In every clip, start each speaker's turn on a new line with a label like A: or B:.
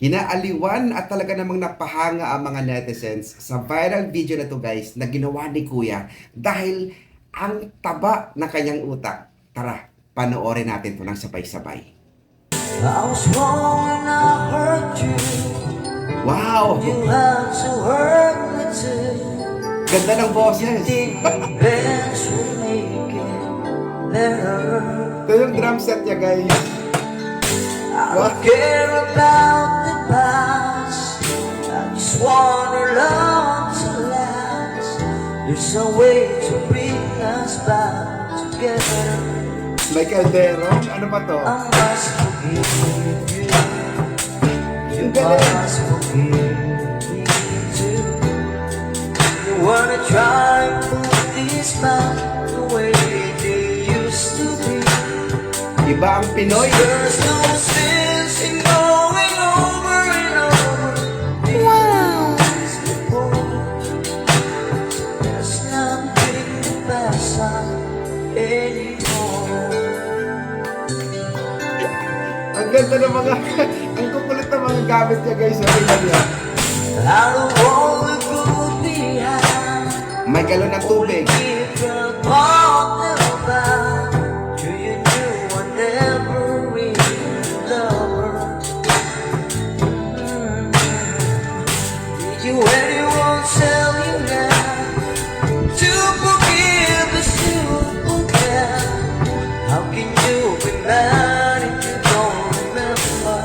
A: Kinaaliwan at talaga namang napahanga ang mga netizens sa viral video na to guys na ginawa ni Kuya dahil ang taba ng kanyang utak. Tara, panoorin natin to ng sabay-sabay.
B: I was wrong and I hurt you.
A: Wow!
B: You had to hurt me too.
A: Ganda ng boses!
B: Think the best will make it better.
A: Ito yung drum set niya guys.
B: I don't care about the past. I just want our love to last. There's a way to bring us back together.
A: May kaldero? Ano pa to?
B: I must forgive you. You
A: Ang galing.
B: must forgive me too. You wanna try and put this back the way they used to be.
A: Iba ang Pinoy.
B: There's no sense in going over and over things before. There's nothing to pass on anymore.
A: Ang ganda ng mga, ang kukulit ng mga gamit niya guys. Tingnan niya.
B: Out of all the good behind,
A: May galon ng tubig.
B: give the bottle back to you knew I never really loved her. Did you anyone tell you now to forgive is to forget? How can you be mad if you don't remember?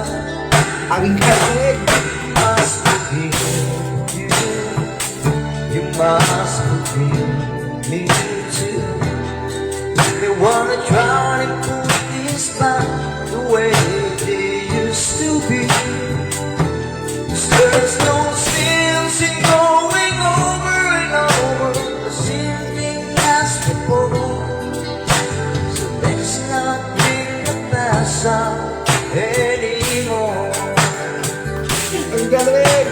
A: Ang galing.
B: Must forgive you. You must forgive me too. They wanna try to put this back the way they used to be. 'Cause there's no sense in going over and over the same thing as before. So let's not bring the past up anymore.
A: Ang galing.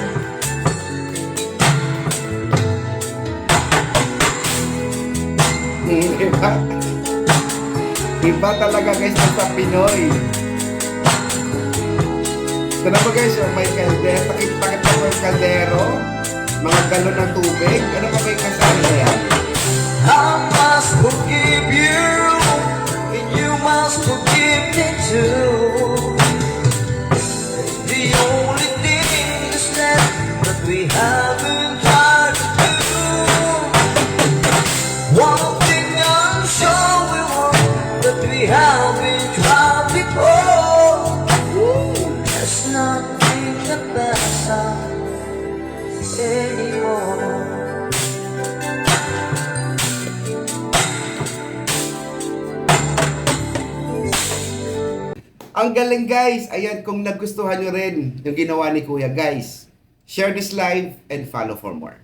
A: Iba. Iba talaga guys sa Pinoy. Ito na ba guys, yung may kaldero. Takit-takit na yung kaldero. Mga galon ng tubig. Ano pa may kasama na yan?
B: I must forgive you, and you must forgive me too. The only thing is left that we haven't tried to do. One thing I'm sure we want that we haven't tried before. There's nothing to pass on anymore.
A: Ang galing guys. Ayan, kung nagustuhan nyo rin yung ginawa ni Kuya guys, share this live and follow for more.